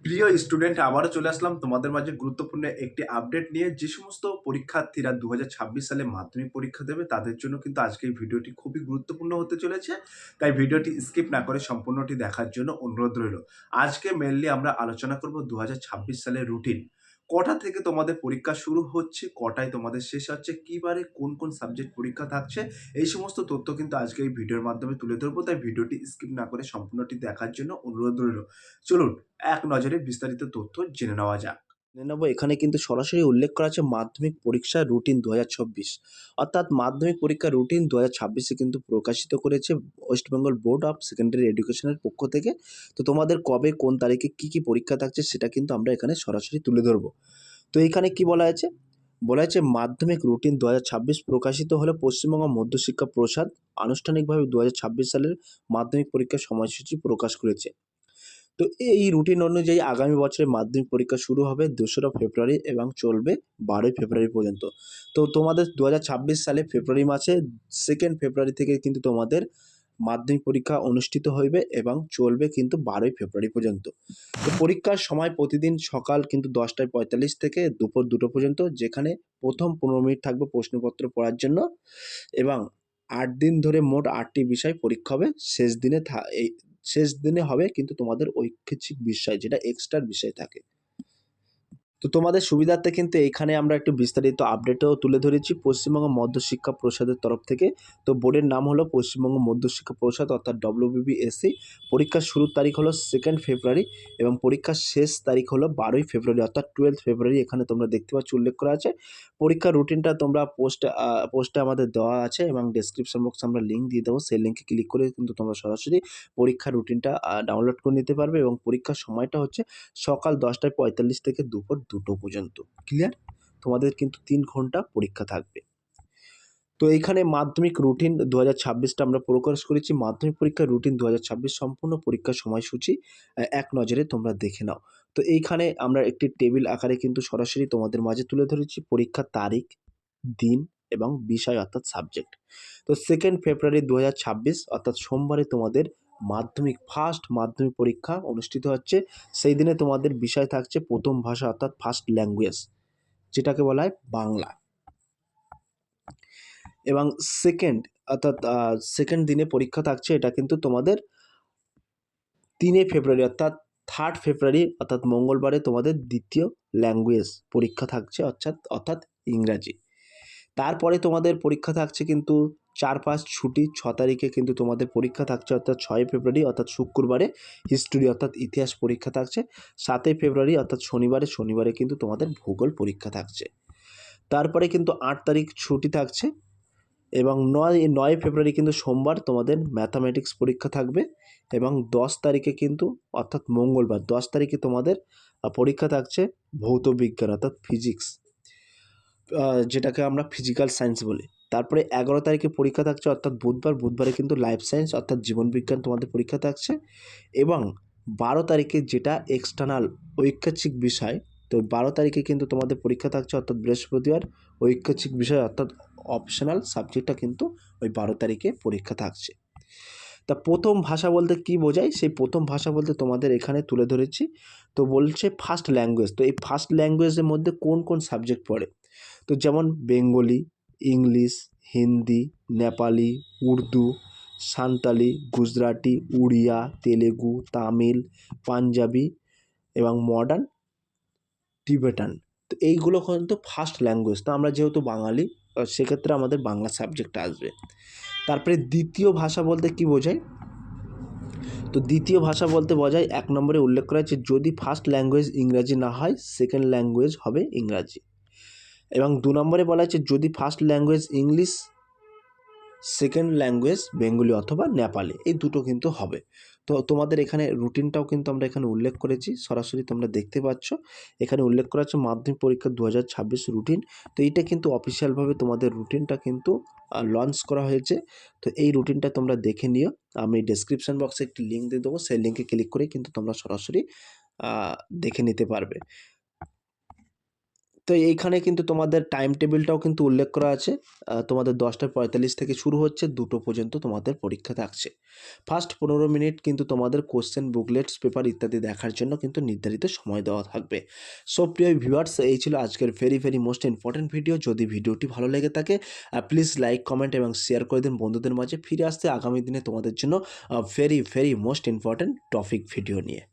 প্রিয় স্টুডেন্ট, আবারও চলে আসলাম তোমাদের মাঝে গুরুত্বপূর্ণ একটি আপডেট নিয়ে। যে সমস্ত পরীক্ষার্থীরা ২০২৬ সালে মাধ্যমিক পরীক্ষা দেবে তাদের জন্য কিন্তু আজকে এই ভিডিওটি খুবই গুরুত্বপূর্ণ হতে চলেছে। তাই ভিডিওটি স্কিপ না করে সম্পূর্ণটি দেখার জন্য অনুরোধ রইল। আজকে মেইনলি আমরা আলোচনা করব ২০২৬ সালের রুটিন। কটা থেকে তোমাদের পরীক্ষা শুরু হচ্ছে, কটায় তোমাদের শেষ হচ্ছে, কি বারে কোন কোন সাবজেক্ট পরীক্ষা থাকছে, এই সমস্ত তথ্য কিন্তু আজকে এই ভিডিওর মাধ্যমে তুলে ধরবো। তাই ভিডিওটি স্কিপ না করে সম্পূর্ণটি দেখার জন্য অনুরোধ রইল। চলুন এক নজরে বিস্তারিত তথ্য জেনে নেওয়া যাক। জেনে নেব, এখানে কিন্তু সরাসরি উল্লেখ করা আছে মাধ্যমিক পরীক্ষার রুটিন ২০২৬। অর্থাৎ মাধ্যমিক পরীক্ষার রুটিন ২০২৬ কিন্তু প্রকাশিত করেছে West Bengal board of secondary এডুকেশনের পক্ষ থেকে। তো তোমাদের কবে কোন তারিখে কি পরীক্ষা থাকছে সেটা কিন্তু আমরা এখানে সরাসরি তুলে ধরবো। তো এইখানে কি বলা আছে? বলা আছে মাধ্যমিক রুটিন ২০২৬ প্রকাশিত হলে পশ্চিমবঙ্গ মধ্যশিক্ষা পর্ষদ আনুষ্ঠানিকভাবে ২০২৬ সালের মাধ্যমিক পরীক্ষার সময়সূচি প্রকাশ করেছে। তো এই রুটিন অনুযায়ী আগামী বছরের মাধ্যমিক পরীক্ষা শুরু হবে ২রা ফেব্রুয়ারি এবং চলবে ১২ই ফেব্রুয়ারি পর্যন্ত। তো তোমাদের ২০২৬ সালে ফেব্রুয়ারি মাসে 2nd ফেব্রুয়ারি থেকে কিন্তু তোমাদের মাধ্যমিক পরীক্ষা অনুষ্ঠিত হইবে এবং চলবে কিন্তু ১২ই ফেব্রুয়ারি পর্যন্ত। তো পরীক্ষার সময় প্রতিদিন সকাল কিন্তু ১০:৪৫ থেকে দুপুর ২টো পর্যন্ত, যেখানে প্রথম ১৫ মিনিট থাকবে প্রশ্নপত্র পড়ার জন্য এবং ৮ দিন ধরে মোট ৮টি বিষয় পরীক্ষা হবে। শেষ দিনে হবে কিন্তু তোমাদের ঐচ্ছিক বিষয়, যেটা এক্সট্রার বিষয় থাকে। তো তোমাদের সুবিধার্থে কিন্তু এখানে আমরা একটু বিস্তারিত আপডেটও তুলে ধরেছি পশ্চিমবঙ্গ মধ্যশিক্ষা পর্ষদের তরফ থেকে। তো বোর্ডের নাম হলো পশ্চিমবঙ্গ মধ্যশিক্ষা পর্ষদ অর্থাৎ WBBSC। পরীক্ষার শুরুর তারিখ হলো 2nd ফেব্রুয়ারি এবং পরীক্ষার শেষ তারিখ হলো ১২ই ফেব্রুয়ারি অর্থাৎ 12th ফেব্রুয়ারি। এখানে তোমরা দেখতে পাচ্ছ উল্লেখ করা আছে। পরীক্ষার রুটিনটা তোমরা পোস্টে আমাদের দেওয়া আছে এবং ডেসক্রিপশন বক্সে আমরা লিঙ্ক দিয়ে দেবো। সেই লিঙ্কে ক্লিক করে কিন্তু তোমরা সরাসরি পরীক্ষার রুটিনটা ডাউনলোড করে নিতে পারবে এবং পরীক্ষার সময়টা হচ্ছে সকাল 10:৪৫ থেকে দুপুর 2টো পর্যন্ত। ক্লিয়ার? তোমাদের কিন্তু ৩ ঘন্টা পরীক্ষা থাকবে। তো এইখানে মাধ্যমিক রুটিন ২০২৬টা আমরা প্রকাশ করেছি। মাধ্যমিক পরীক্ষার রুটিন ২০২৬ সম্পূর্ণ পরীক্ষার সময়সূচি এক নজরে তোমরা দেখে নাও। তো এইখানে আমরা একটি টেবিল আকারে কিন্তু সরাসরি তোমাদের মাঝে তুলে ধরেছি পরীক্ষার তারিখ, দিন এবং বিষয় অর্থাৎ সাবজেক্ট। তো 2nd ফেব্রুয়ারি ২০২৬ অর্থাৎ সোমবারে তোমাদের ফার্স্ট মাধ্যমিক পরীক্ষা অনুষ্ঠিত হচ্ছে। সেই দিনে তোমাদের বিষয় থাকছে প্রথম ভাষা অর্থাৎ ফার্স্ট ল্যাঙ্গুয়েজ, যেটাকে বলা হয় বাংলা। এবং সেকেন্ড অর্থাৎ সেকেন্ড দিনে পরীক্ষা থাকছে, এটা কিন্তু তোমাদের 3 ফেব্রুয়ারি অর্থাৎ 3rd ফেব্রুয়ারি অর্থাৎ মঙ্গলবারে তোমাদের দ্বিতীয় ল্যাঙ্গুয়েজ পরীক্ষা থাকছে অর্থাৎ ইংরাজি। তারপরে তোমাদের পরীক্ষা থাকছে কিন্তু 4-5 ছুটি, 6 তারিখে কিন্তু তোমাদের পরীক্ষা থাকছে অর্থাৎ 6 ফেব্রুয়ারি অর্থাৎ শুক্রবারে হিস্ট্রি অর্থাৎ ইতিহাস পরীক্ষা থাকছে। 7 ফেব্রুয়ারি অর্থাৎ শনিবারে কিন্তু তোমাদের ভূগোল পরীক্ষা থাকছে। তারপরে কিন্তু 8 তারিখ ছুটি থাকছে এবং 9 ফেব্রুয়ারি কিন্তু সোমবার তোমাদের ম্যাথামেটিক্স পরীক্ষা থাকবে এবং 10 তারিখে কিন্তু অর্থাৎ মঙ্গলবার 10 তারিখে তোমাদের পরীক্ষা থাকছে ভৌত বিজ্ঞান অর্থাৎ ফিজিক্স, যেটাকে আমরা ফিজিক্যাল সায়েন্স বলি। তারপরে 11 তারিখে পরীক্ষা থাকছে অর্থাৎ বুধবারে কিন্তু লাইফ সায়েন্স অর্থাৎ জীবনবিজ্ঞান তোমাদের পরীক্ষা থাকছে এবং 12 তারিখে যেটা এক্সটার্নাল ঐচ্ছিক বিষয়, তো 12 তারিখে কিন্তু তোমাদের পরীক্ষা থাকছে অর্থাৎ বৃহস্পতিবার ঐচ্ছিক বিষয় অর্থাৎ অপশনাল সাবজেক্টটা কিন্তু ওই 12 তারিখে পরীক্ষা থাকছে। তা প্রথম ভাষা বলতে কী বোঝায়? সেই প্রথম ভাষা বলতে তোমাদের এখানে তুলে ধরেছি। তো বলছে ফার্স্ট ল্যাঙ্গুয়েজ। তো এই ফার্স্ট ল্যাঙ্গুয়েজের মধ্যে কোন কোন সাবজেক্ট পড়ে? তো যেমন বেঙ্গলি, ইংলিশ, হিন্দি, নেপালি, উর্দু, সাঁওতালি, গুজরাটি, উড়িয়া, তেলেগু, তামিল, পাঞ্জাবি এবং মডার্ন টিবেটান। তো এইগুলো কিন্তু ফার্স্ট ল্যাঙ্গুয়েজ। তো আমরা যেহেতু বাঙালি, সেক্ষেত্রে আমাদের বাংলা সাবজেক্ট আসবে। তারপরে দ্বিতীয় ভাষা বলতে কী বোঝায়? তো দ্বিতীয় ভাষা বলতে বোঝায় 1 নম্বরে উল্লেখ করা হয়েছে যদি ফার্স্ট ল্যাঙ্গুয়েজ ইংরাজি না হয় সেকেন্ড ল্যাঙ্গুয়েজ হবে ইংরাজি এবং 2 নম্বরে বলা হয়েছে যদি first language English, second language Bengali অথবা নেপালি, এই দুটো কিন্তু হবে। তো তোমাদের এখানে রুটিনটাও কিন্তু আমরা এখানে উল্লেখ করেছি, সরাসরি তোমরা দেখতে পাচ্ছ এখানে উল্লেখ করা আছে মাধ্যমিক পরীক্ষা ২০২৬ রুটিন। তো এইটা কিন্তু অফিসিয়ালভাবে তোমাদের রুটিনটা কিন্তু লঞ্চ করা হয়েছে। তো এই রুটিনটা তোমরা দেখে নিও। আমি ডেসক্রিপশন বক্সে একটি লিঙ্ক দিয়ে দেবো, সেই লিঙ্কে ক্লিক করে কিন্তু তোমরা সরাসরি দেখে নিতে পারবে। তো এইখানে কিন্তু তোমাদের টাইম টেবিলটাও কিন্তু উল্লেখ করা আছে। তোমাদের 10:45 থেকে শুরু হচ্ছে, 2টো পর্যন্ত তোমাদের পরীক্ষা থাকছে। ফার্স্ট 15 মিনিট কিন্তু তোমাদের কোশ্চেন, বুকলেটস, পেপার ইত্যাদি দেখার জন্য কিন্তু নির্ধারিত সময় দেওয়া থাকবে। সো প্রিয় ভিউয়ার্স, এই ছিল আজকের ভেরি মোস্ট ইম্পর্টেন্ট ভিডিও। যদি ভিডিওটি ভালো লেগে থাকে প্লিজ লাইক, কমেন্ট এবং শেয়ার করে দিন বন্ধুদের মাঝে। ফিরে আসতে আগামী দিনে তোমাদের জন্য very most important topic video নিয়ে।